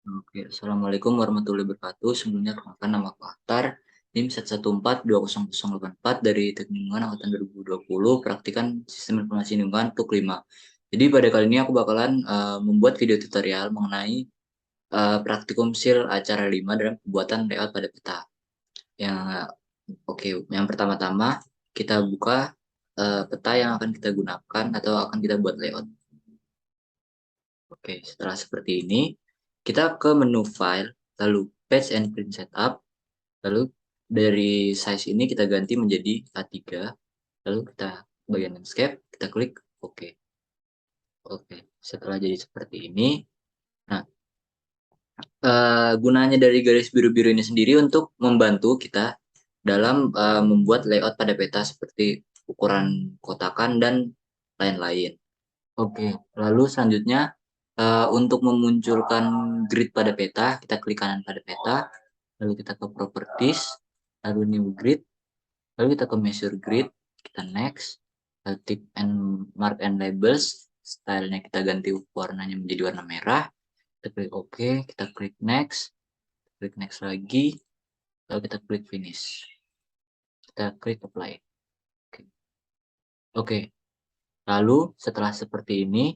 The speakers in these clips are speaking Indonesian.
Oke, Assalamualaikum warahmatullahi wabarakatuh. Sebelumnya perkenalkan nama aku Akhtar, NIM 114200084 dari Teknik Lingkungan Angkatan 2020, Praktikan Sistem Informasi Lingkungan untuk 5. Jadi pada kali ini aku bakalan membuat video tutorial mengenai praktikum SIL acara 5 dalam pembuatan layout pada peta. Yang oke, yang pertama-tama kita buka peta yang akan kita gunakan atau akan kita buat layout. Oke, setelah seperti ini, kita ke menu File, lalu Page and Print Setup, lalu dari size ini kita ganti menjadi A3, lalu kita bagian landscape, kita klik OK. Oke, setelah jadi seperti ini, nah gunanya dari garis biru-biru ini sendiri untuk membantu kita dalam membuat layout pada peta seperti ukuran kotakan dan lain-lain. Oke, lalu selanjutnya untuk memunculkan grid pada peta, kita klik kanan pada peta, lalu kita ke properties, lalu new grid, lalu kita ke measure grid, kita next, lalu tip and mark and labels, stylenya kita ganti warnanya menjadi warna merah, kita klik OK, kita klik next lagi, lalu kita klik finish, kita klik apply. Oke, Oke. Lalu setelah seperti ini,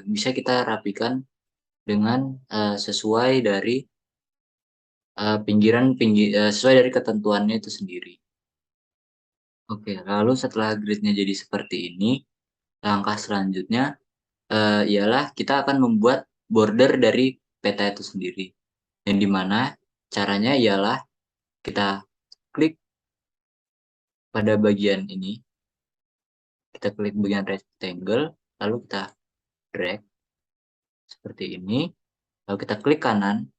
bisa kita rapikan dengan sesuai dari sesuai dari ketentuannya itu sendiri. Oke, lalu setelah gridnya jadi seperti ini, langkah selanjutnya ialah kita akan membuat border dari peta itu sendiri. Yang dimana caranya ialah kita klik pada bagian ini, kita klik bagian rectangle, lalu kita drag seperti ini, lalu kita klik kanan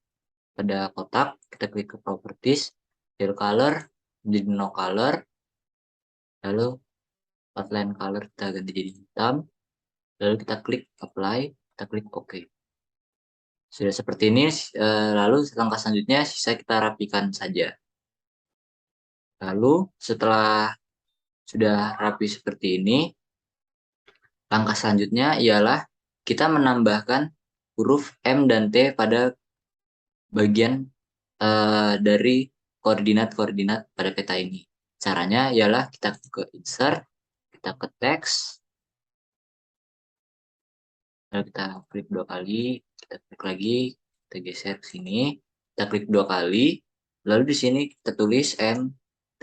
pada kotak, kita klik ke properties, fill color, menjadi no color, lalu outline color kita ganti jadi hitam, lalu kita klik apply, kita klik OK. Sudah seperti ini, lalu langkah selanjutnya sisa kita rapikan saja. Lalu setelah sudah rapi seperti ini, langkah selanjutnya ialah kita menambahkan huruf M dan T pada bagian dari koordinat-koordinat pada peta ini. Caranya ialah kita ke insert, kita ke text, lalu kita klik 2 kali, kita klik lagi, kita geser ke sini, kita klik 2 kali, lalu di sini kita tulis MT.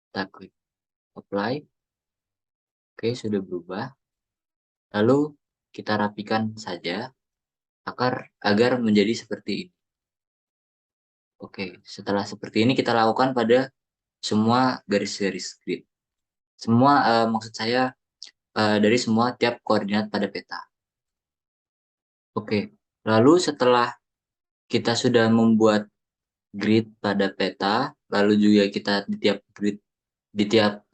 Kita klik apply, oke sudah berubah. Lalu kita rapikan saja agar menjadi seperti ini. Oke, setelah seperti ini kita lakukan pada semua garis-garis grid. Semua maksud saya dari semua tiap koordinat pada peta. Oke, lalu setelah kita sudah membuat grid pada peta, lalu juga kita di tiap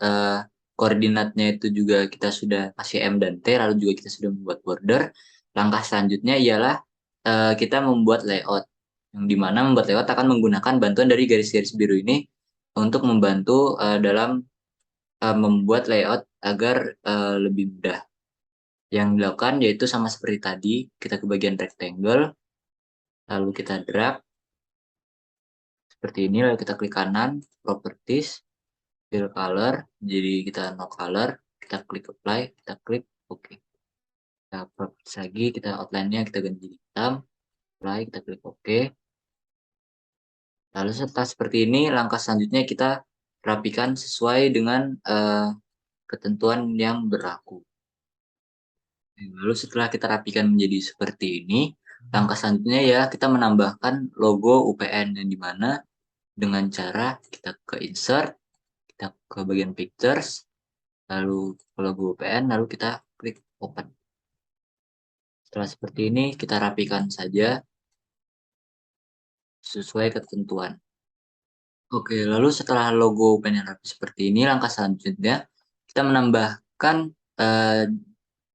koordinatnya itu juga kita sudah kasih M dan T, lalu juga kita sudah membuat border. Langkah selanjutnya ialah kita membuat layout, yang dimana membuat layout akan menggunakan bantuan dari garis-garis biru ini untuk membantu dalam membuat layout agar lebih mudah. Yang dilakukan yaitu sama seperti tadi, kita ke bagian rectangle, lalu kita drag seperti ini, lalu kita klik kanan, properties, fill color, jadi kita no color, kita klik apply, kita klik OK. Kita properties lagi, kita outline-nya kita ganti jadi hitam, apply, kita klik OK. Lalu setelah seperti ini, langkah selanjutnya kita rapikan sesuai dengan ketentuan yang berlaku. Lalu setelah kita rapikan menjadi seperti ini, langkah selanjutnya ya kita menambahkan logo UPN yang dimana dengan cara kita ke insert, kita ke bagian pictures, lalu ke logo UPN, lalu kita klik open. Setelah seperti ini kita rapikan saja sesuai ketentuan. Oke, lalu setelah logo UPN yang rapi seperti ini, langkah selanjutnya kita menambahkan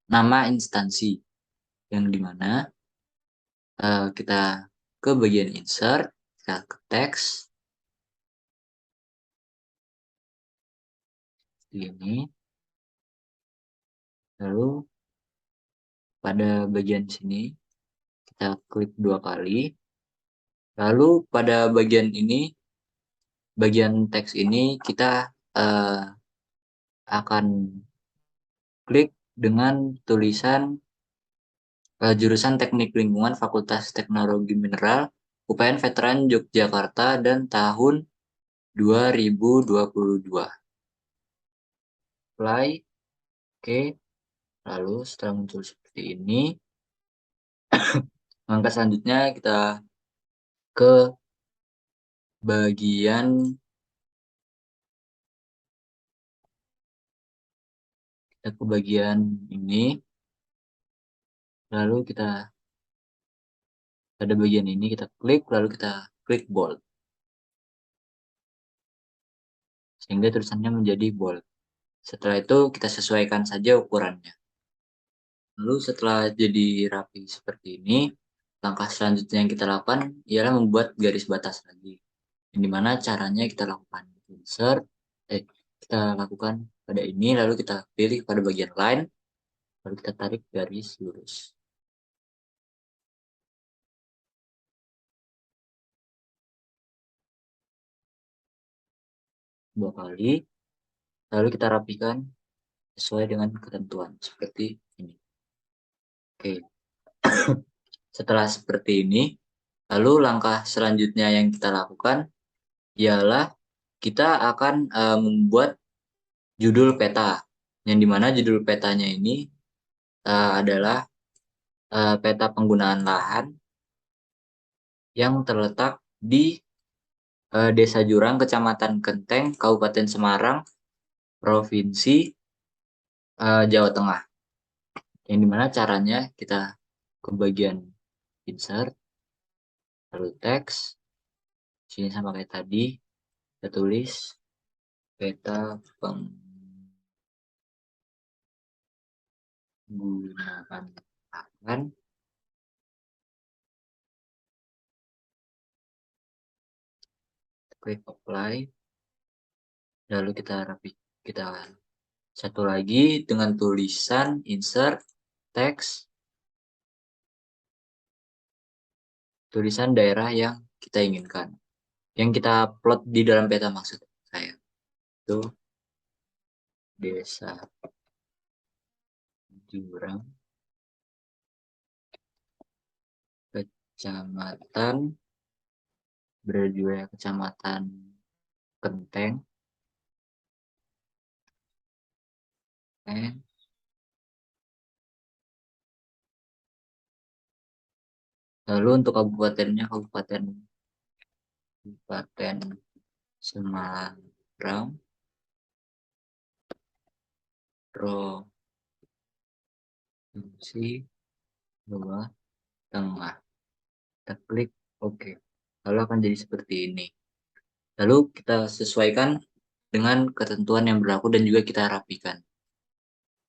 nama instansi yang dimana kita ke bagian insert, kita ke teks ini, lalu pada bagian sini kita klik 2 kali. Lalu pada bagian ini, bagian teks ini kita akan klik dengan tulisan jurusan Teknik Lingkungan Fakultas Teknologi Mineral UPN Veteran Yogyakarta dan tahun 2022. Apply. Oke. Lalu setelah muncul seperti ini, langkah selanjutnya kita ke bagian ini, lalu kita pada bagian ini kita klik, lalu kita klik bold sehingga tulisannya menjadi bold. Setelah itu kita sesuaikan saja ukurannya. Lalu setelah jadi rapi seperti ini, langkah selanjutnya yang kita lakukan ialah membuat garis batas lagi. Yang dimana caranya kita lakukan insert, kita lakukan pada ini, lalu kita pilih pada bagian line, lalu kita tarik garis lurus. Dua kali, lalu kita rapikan sesuai dengan ketentuan seperti ini. Oke. Setelah seperti ini, lalu langkah selanjutnya yang kita lakukan ialah kita akan membuat judul peta, yang dimana judul petanya ini adalah peta penggunaan lahan yang terletak di Desa Jurang, Kecamatan Kenteng, Kabupaten Semarang, Provinsi Jawa Tengah. Yang dimana caranya kita ke bagian insert, lalu teks, sini sama kayak tadi, kita tulis peta penggunaan lahan klik apply, lalu kita satu lagi dengan tulisan insert teks, tulisan daerah yang kita inginkan, yang kita plot di dalam peta maksud saya itu Desa Jurang, Kecamatan Berjuaya, Kecamatan Kenteng, lalu untuk kabupatennya Kabupaten Semarang, Provinsi Jawa Tengah. Kita klik OK. Lalu akan jadi seperti ini. Lalu kita sesuaikan dengan ketentuan yang berlaku dan juga kita rapikan.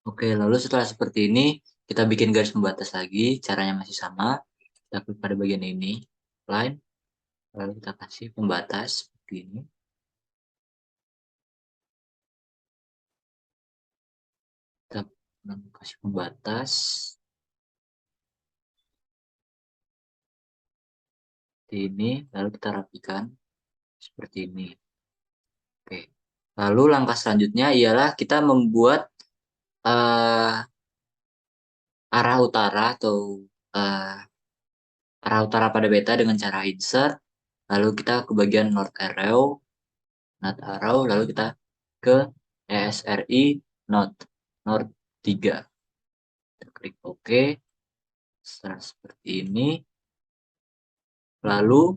Oke, lalu setelah seperti ini, kita bikin garis pembatas lagi. Caranya masih sama. Kita klik pada bagian ini, line. Lalu kita kasih pembatas seperti ini. Kita kasih pembatas seperti ini, lalu kita rapikan seperti ini. Oke. Lalu langkah selanjutnya ialah kita membuat arah utara atau arah utara pada beta dengan cara insert, lalu kita ke bagian north arrow, lalu kita ke ESRI north 3. Kita klik OK. Setelah seperti ini, lalu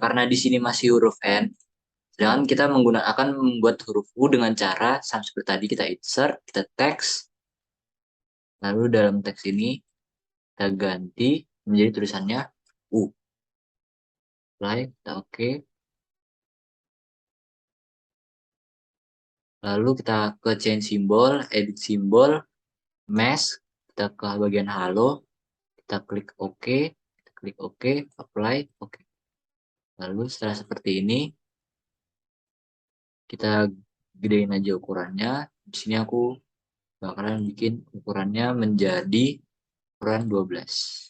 karena di sini masih huruf N, sedangkan kita akan membuat huruf U dengan cara sama seperti tadi, kita insert, kita teks, lalu dalam teks ini kita ganti menjadi tulisannya U. Kita OK. Lalu kita ke change symbol, edit symbol, mask, kita ke bagian halo, kita klik OK, apply, OK. Lalu setelah seperti ini, kita gedein aja ukurannya. Di sini aku bakalan bikin ukurannya menjadi ukuran 12.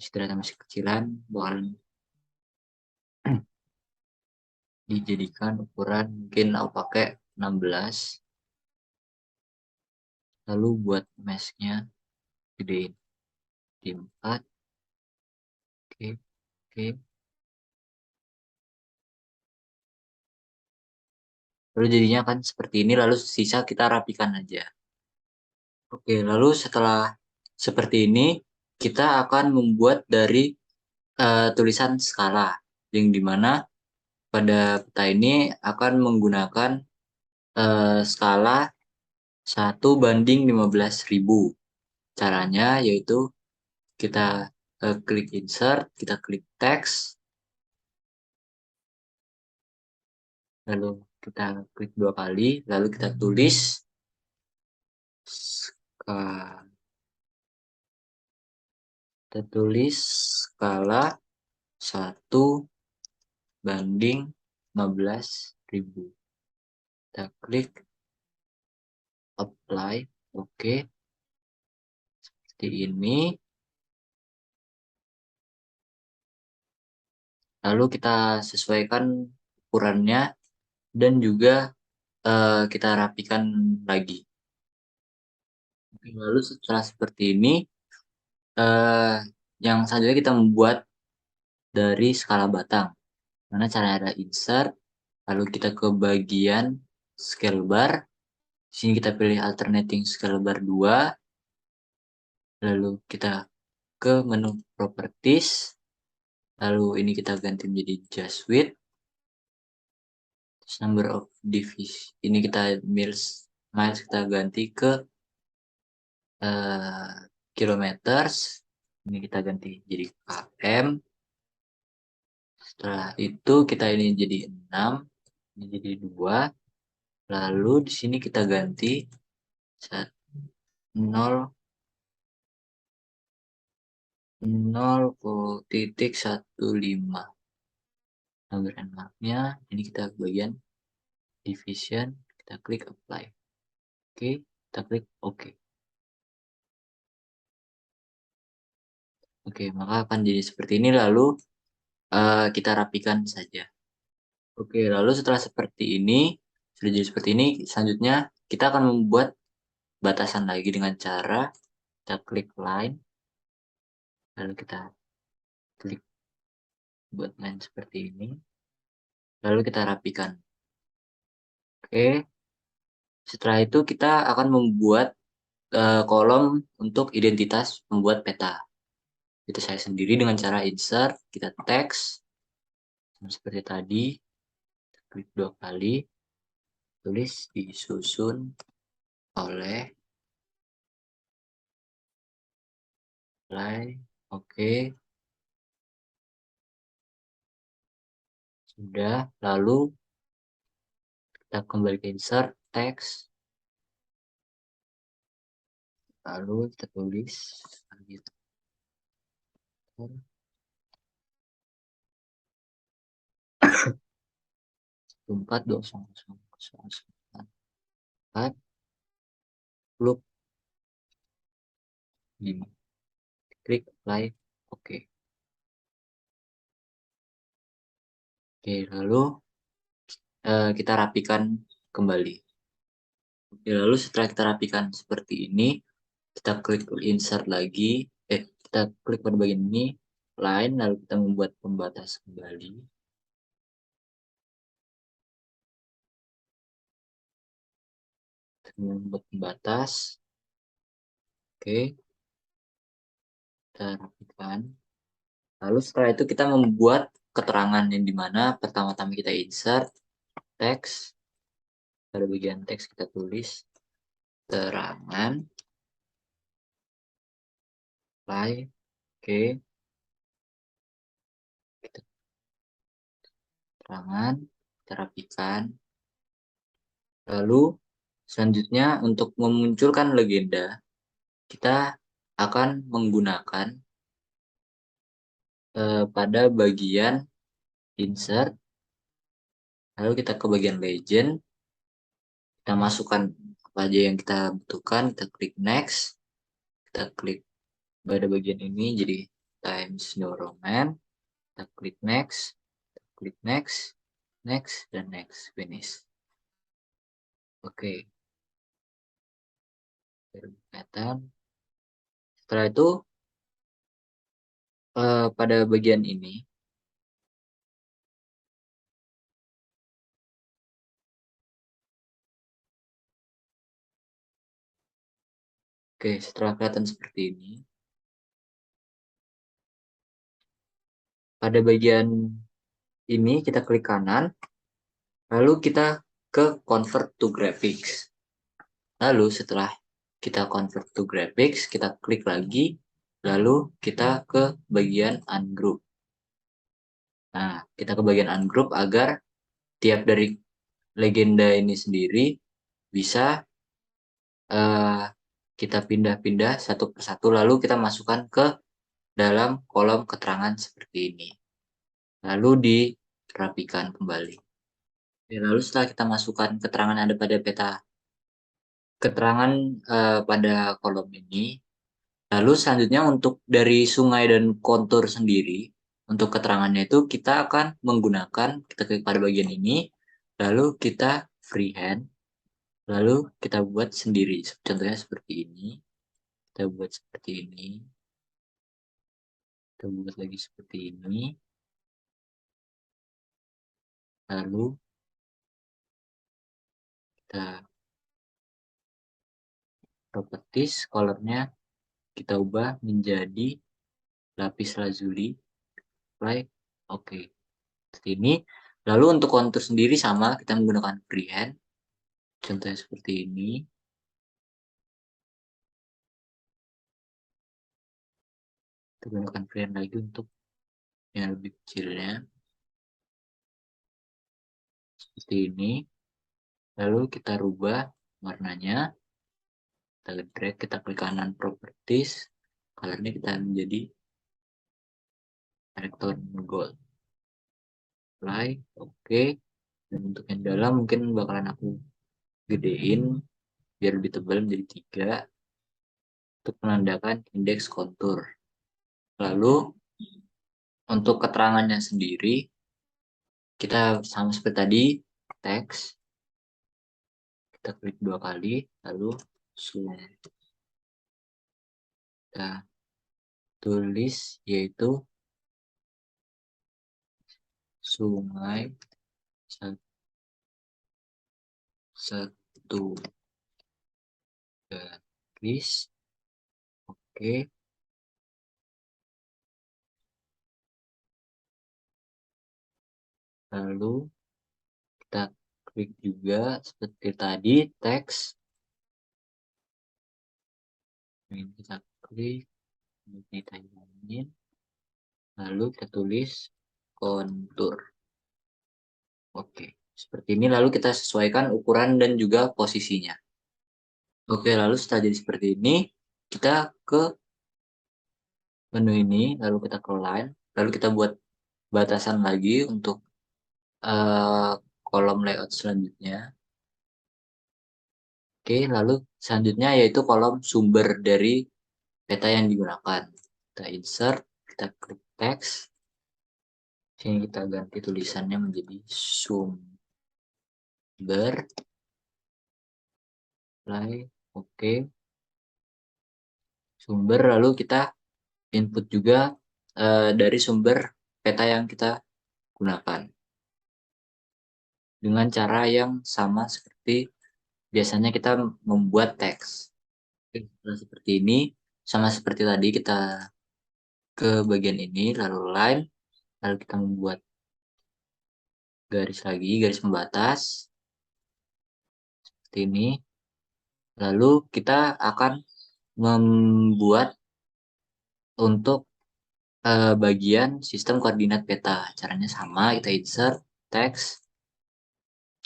Ternyata masih kecilan, bakalan dijadikan ukuran, mungkin aku pakai 16. Lalu buat meshnya gedein di 4. Oke, oke. Lalu jadinya kan seperti ini, lalu sisa kita rapikan aja. Oke, lalu setelah seperti ini, kita akan membuat dari tulisan skala, yang dimana pada peta ini akan menggunakan skala 1:15.000. Caranya yaitu kita klik insert, kita klik text, lalu kita klik 2 kali, lalu kita tulis skala 1:15.000. Kita klik apply, oke. Seperti ini. Lalu kita sesuaikan ukurannya dan juga kita rapikan lagi. Lalu setelah seperti ini, yang selanjutnya kita membuat dari skala batang. Mana caranya ada insert, lalu kita ke bagian scale bar. Di sini kita pilih alternating scale bar 2. Lalu kita ke menu properties. Lalu ini kita ganti menjadi just width. Number of division. Ini kita miles kita ganti ke kilometers. Ini kita ganti jadi km. Setelah itu kita ini jadi 6, ini jadi 2. Lalu di sini kita ganti 0,15. Number and marknya ini kita bagian division, kita klik apply. Oke, kita klik OK. Oke, maka akan jadi seperti ini, lalu kita rapikan saja. Oke, lalu setelah seperti ini, sudah jadi seperti ini, selanjutnya kita akan membuat batasan lagi dengan cara kita klik line, lalu kita klik buat line seperti ini, lalu kita rapikan. Oke, setelah itu kita akan membuat kolom untuk identitas membuat peta. Itu saya sendiri dengan cara insert, kita text, seperti tadi, klik 2 kali, tulis disusun oleh line, oke. Sudah, lalu kita kembali ke insert, text, lalu kita tulis 4 loop 5. Klik apply, oke. Oke, lalu kita rapikan kembali. Oke, lalu setelah kita rapikan seperti ini, kita klik insert lagi, kita klik pada bagian ini, line, lalu kita membuat pembatas kembali. Kita membuat pembatas. Oke, kita rapikan. Lalu setelah itu kita membuat keterangan yang dimana pertama-tama kita insert teks. Pada bagian teks kita tulis keterangan. Apply. Oke. Keterangan. Kita rapikan. Lalu selanjutnya untuk memunculkan legenda, kita akan menggunakan pada bagian insert, lalu kita ke bagian legend, kita masukkan apa aja yang kita butuhkan, kita klik next, kita klik pada bagian ini jadi times doorman, kita klik next, klik next, next, dan next, finish. Oke, kelihatan. Setelah itu pada bagian ini, oke, setelah kelihatan seperti ini, pada bagian ini kita klik kanan, lalu kita ke convert to graphics. Lalu setelah kita convert to graphics, kita klik lagi, lalu kita ke bagian ungroup. Nah, kita ke bagian ungroup agar tiap dari legenda ini sendiri bisa kita pindah-pindah satu persatu, lalu kita masukkan ke dalam kolom keterangan seperti ini. Lalu dirapikan kembali. Lalu setelah kita masukkan keterangan ada pada peta, keterangan pada kolom ini, lalu selanjutnya untuk dari sungai dan kontur sendiri, untuk keterangannya itu kita akan menggunakan, kita klik pada bagian ini, lalu kita freehand, lalu kita buat sendiri. Contohnya seperti ini, kita buat seperti ini, kita buat lagi seperti ini, lalu kita properties, colornya kita ubah menjadi lapis lazuli, apply, oke. Seperti ini. Lalu untuk kontur sendiri sama, kita menggunakan freehand. Contohnya seperti ini. Kita gunakan freehand lagi untuk yang lebih kecilnya. Seperti ini. Lalu kita rubah warnanya. Kita drag, kita klik kanan properties. Colornya kita menjadi rectangle gold. Apply, oke. Dan untuk yang dalam mungkin bakalan aku gedein biar lebih tebal menjadi 3 untuk menandakan indeks kontur. Lalu untuk keterangannya sendiri kita sama seperti tadi, teks, kita klik 2 kali, lalu zoom, kita tulis yaitu sungai satu garis, oke. Lalu kita klik juga seperti tadi teks, ini kita klik, ini kita hilangin, lalu kita tulis kontur, oke. Seperti ini, lalu kita sesuaikan ukuran dan juga posisinya. Oke, lalu setelah jadi seperti ini, kita ke menu ini, lalu kita ke line, lalu kita buat batasan lagi untuk kolom layout selanjutnya. Oke, lalu selanjutnya yaitu kolom sumber dari peta yang digunakan. Kita insert, kita klik text. Sini kita ganti tulisannya menjadi sumber. Apply, oke. Sumber, lalu kita input juga dari sumber peta yang kita gunakan. Dengan cara yang sama seperti biasanya kita membuat teks. Setelah seperti ini, sama seperti tadi kita ke bagian ini, lalu line, lalu kita membuat garis lagi, garis pembatas, seperti ini. Lalu kita akan membuat untuk bagian sistem koordinat peta. Caranya sama, kita insert, teks,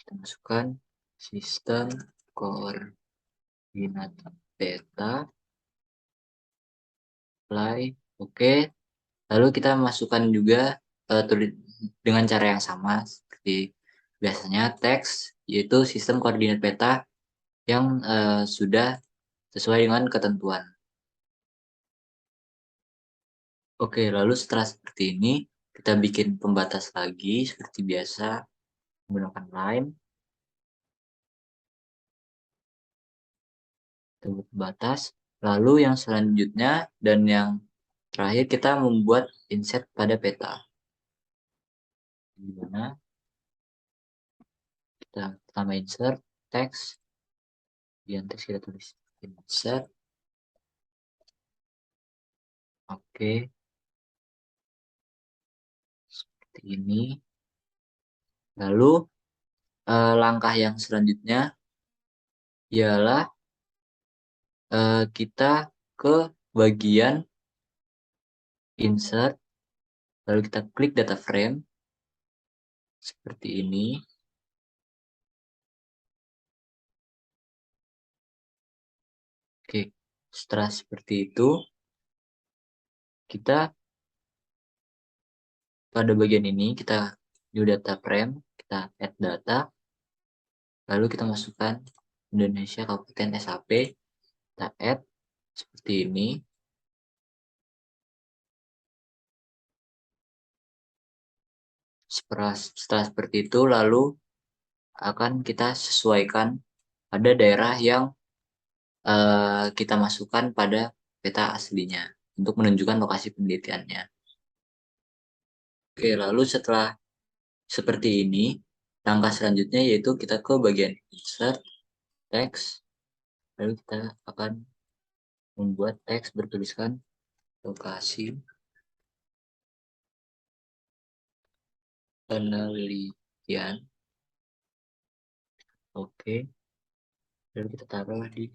kita masukkan sistem koordinat peta, apply, oke. Lalu kita masukkan juga dengan cara yang sama seperti biasanya teks, yaitu sistem koordinat peta yang sudah sesuai dengan ketentuan. Oke, lalu setelah seperti ini, kita bikin pembatas lagi seperti biasa menggunakan line. Kita buat pembatas. Lalu yang selanjutnya dan yang terakhir kita membuat inset pada peta. Dimana kita pertama insert text, di teks kita tulis insert. Oke, seperti ini. Lalu langkah yang selanjutnya ialah kita ke bagian insert, lalu kita klik data frame seperti ini. Oke, setelah seperti itu, kita pada bagian ini kita new data frame, kita add data, lalu kita masukkan Indonesia Kabupaten SAP, kita add seperti ini. Setelah seperti itu, lalu akan kita sesuaikan pada daerah yang kita masukkan pada peta aslinya untuk menunjukkan lokasi penelitiannya. Oke, lalu setelah seperti ini, langkah selanjutnya yaitu kita ke bagian insert text, lalu kita akan membuat teks bertuliskan lokasi penelitian. Oke, lalu kita taruh di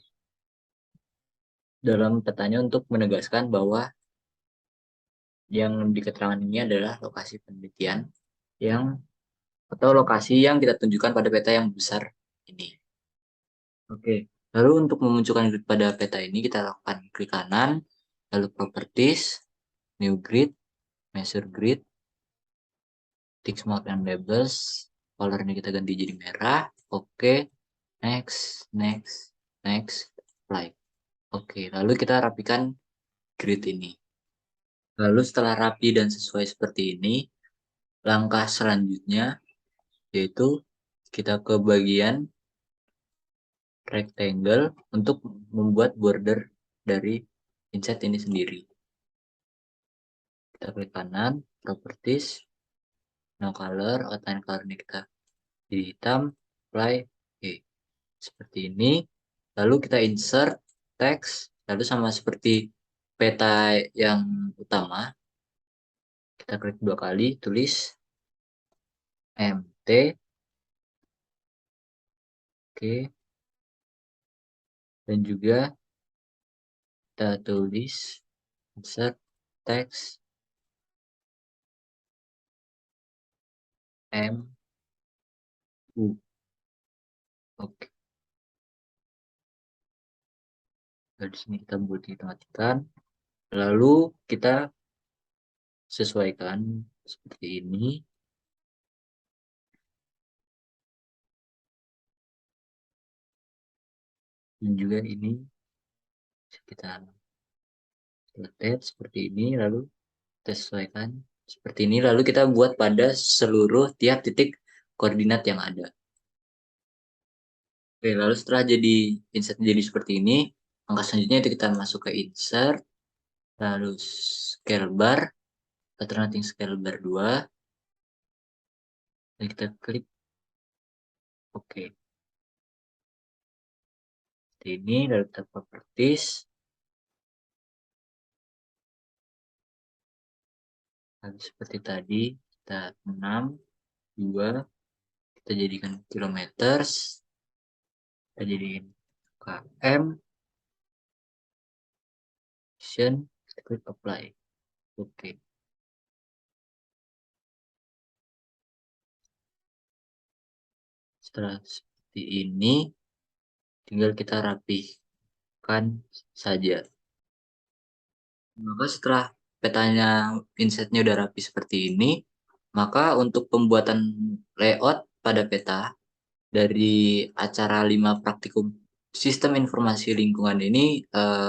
dalam petanya untuk menegaskan bahwa yang di keterangan ini adalah lokasi penelitian yang atau lokasi yang kita tunjukkan pada peta yang besar ini. Oke, lalu untuk memunculkan grid pada peta ini kita lakukan klik kanan, lalu properties, new grid, measure grid, tick mark and labels, colornya kita ganti jadi merah. Oke, next, next, next, apply. Oke, lalu kita rapikan grid ini. Lalu setelah rapi dan sesuai seperti ini, langkah selanjutnya yaitu kita ke bagian rectangle untuk membuat border dari inset ini sendiri. Kita klik kanan, properties, no color, outline colornya kita di hitam, apply, oke. Seperti ini. Lalu kita insert teks, lalu sama seperti peta yang utama, kita klik 2 kali, tulis MT, oke, dan juga kita tulis insert teks MU, oke. Dari sini kita buat matikan, lalu kita sesuaikan seperti ini. Dan juga ini kita letet seperti ini, lalu kita sesuaikan seperti ini, lalu kita buat pada seluruh tiap titik koordinat yang ada. Oke, lalu setelah jadi insert jadi seperti ini, langkah selanjutnya itu kita masuk ke insert, lalu scale bar, alternating scale bar 2, dan kita klik oke. Seperti ini, lalu kita properties, lalu seperti tadi, kita 6, 2, kita jadikan kilometers, kita jadikan km, kita klik apply. Oke. Setelah seperti ini, tinggal kita rapihkan saja. Maka setelah petanya insetnya udah rapi seperti ini, maka untuk pembuatan layout pada peta dari acara 5 praktikum sistem informasi lingkungan ini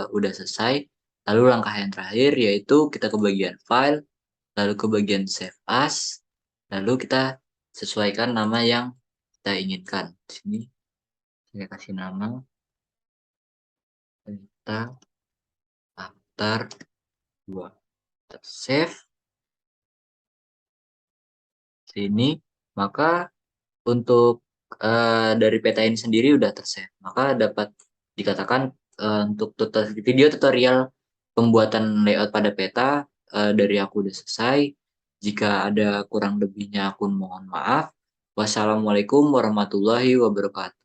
udah selesai. Lalu langkah yang terakhir yaitu kita ke bagian file, lalu ke bagian save as, lalu kita sesuaikan nama yang kita inginkan. Di sini saya kasih nama kita after 2. Kita save sini, maka untuk dari peta ini sendiri udah tersave. Maka dapat dikatakan untuk video tutorial pembuatan layout pada peta dari aku udah selesai. Jika ada kurang lebihnya aku mohon maaf. Wassalamualaikum warahmatullahi wabarakatuh.